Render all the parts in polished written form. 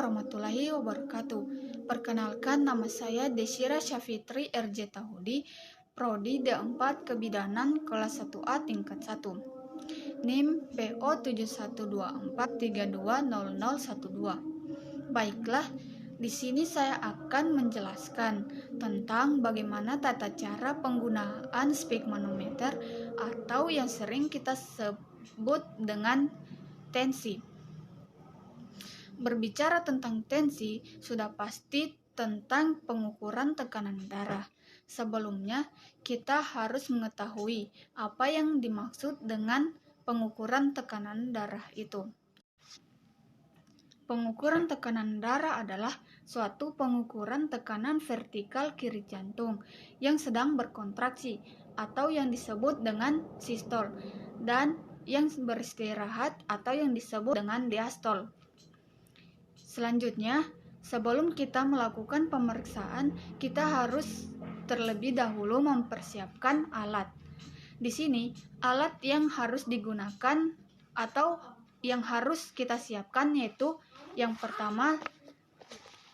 warahmatullahi wabarakatuh. Perkenalkan, nama saya Desira Syafitri RJ Tahudi, Prodi D4 Kebidanan kelas 1A tingkat 1. NIM PO 7124320012. Baiklah, di sini saya akan menjelaskan tentang bagaimana tata cara penggunaan speedometer atau yang sering kita sebut dengan tensi. Berbicara tentang tensi, sudah pasti tentang pengukuran tekanan darah. Sebelumnya, kita harus mengetahui apa yang dimaksud dengan pengukuran tekanan darah itu. Pengukuran tekanan darah adalah suatu pengukuran tekanan vertikal kiri jantung yang sedang berkontraksi atau yang disebut dengan sistol, dan yang beristirahat atau yang disebut dengan diastol. Selanjutnya, sebelum kita melakukan pemeriksaan, kita harus terlebih dahulu mempersiapkan alat. Di sini, alat yang harus digunakan atau yang harus kita siapkan yaitu yang pertama,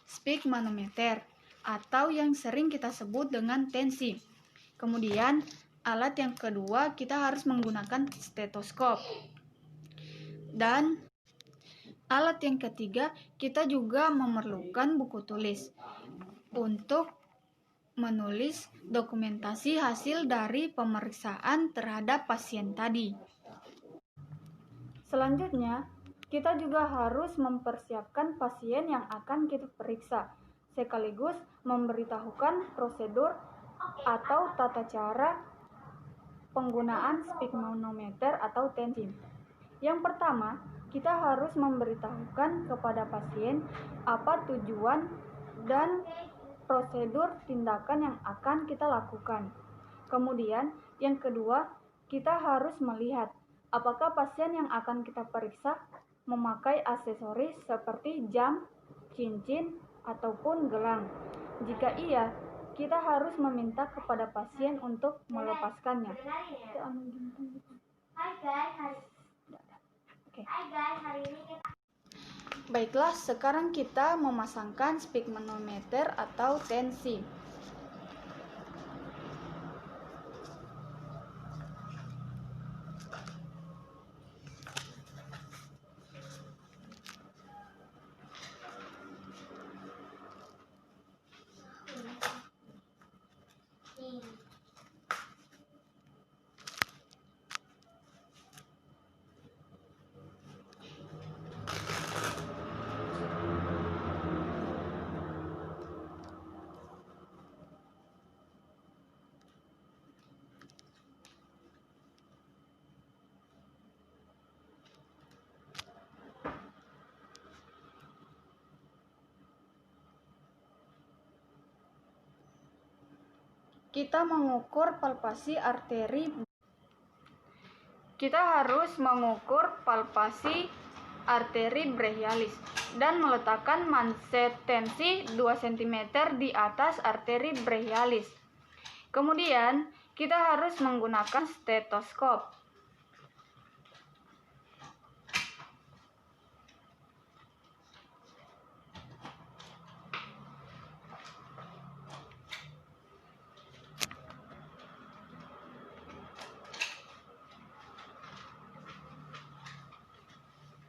speedometer atau yang sering kita sebut dengan tensi. Kemudian, alat yang kedua, kita harus menggunakan stetoskop. Dan alat yang ketiga, kita juga memerlukan buku tulis untuk menulis dokumentasi hasil dari pemeriksaan terhadap pasien tadi. Selanjutnya, kita juga harus mempersiapkan pasien yang akan kita periksa, sekaligus memberitahukan prosedur atau tata cara penggunaan speedometer atau tensi. Yang pertama, kita harus memberitahukan kepada pasien apa tujuan dan prosedur tindakan yang akan kita lakukan. Kemudian, yang kedua, kita harus melihat apakah pasien yang akan kita periksa memakai aksesoris seperti jam, cincin, ataupun gelang. Jika iya, kita harus meminta kepada pasien untuk melepaskannya. Baiklah, sekarang kita memasangkan speedometer atau tensi. Kita mengukur palpasi arteri. Kita harus mengukur palpasi arteri brachialis dan meletakkan manset tensi 2 cm di atas arteri brachialis. Kemudian, kita harus menggunakan stetoskop.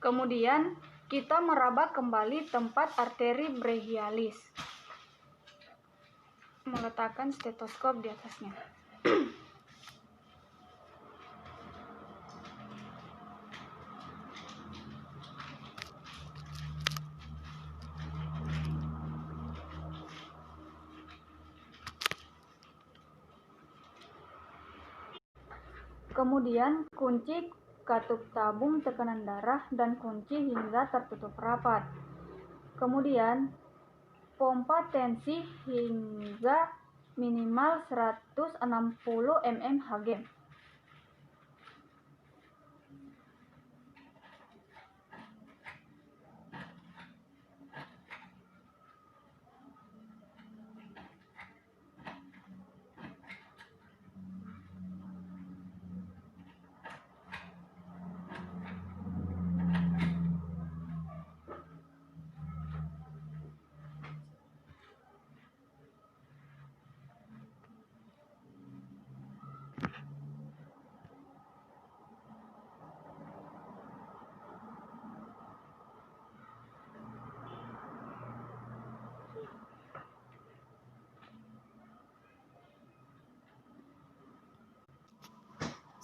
Kemudian, kita meraba kembali tempat arteri brachialis. Meletakkan stetoskop di atasnya. Kemudian, kunci katup tabung tekanan darah dan kunci hingga tertutup rapat. Kemudian, pompa tensi hingga minimal 160 mmHg.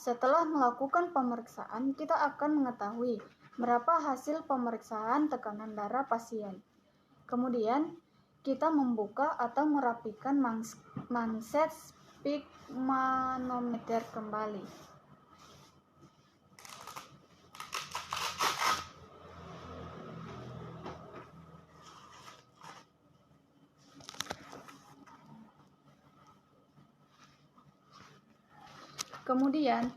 Setelah melakukan pemeriksaan, kita akan mengetahui berapa hasil pemeriksaan tekanan darah pasien. Kemudian, kita membuka atau merapikan manset sphygmanometer kembali. Kemudian,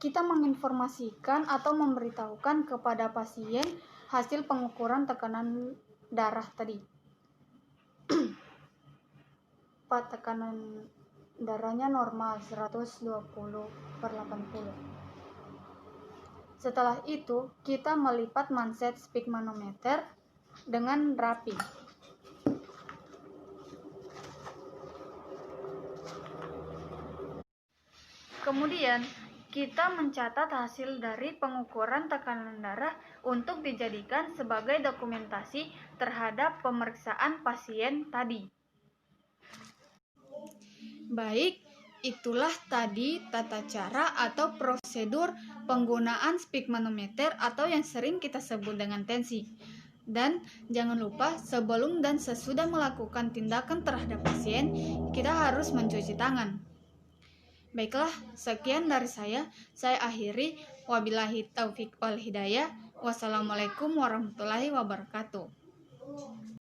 kita menginformasikan atau memberitahukan kepada pasien hasil pengukuran tekanan darah tadi. Tekanan darahnya normal 120/80. Setelah itu, kita melipat manset sphygmanometer dengan rapi. Kemudian, kita mencatat hasil dari pengukuran tekanan darah untuk dijadikan sebagai dokumentasi terhadap pemeriksaan pasien tadi. Baik, itulah tadi tata cara atau prosedur penggunaan sphygmanometer atau yang sering kita sebut dengan tensi. Dan jangan lupa, sebelum dan sesudah melakukan tindakan terhadap pasien, kita harus mencuci tangan. Baiklah, sekian dari saya akhiri. Wabillahi taufiq wal hidayah. Wassalamualaikum warahmatullahi wabarakatuh.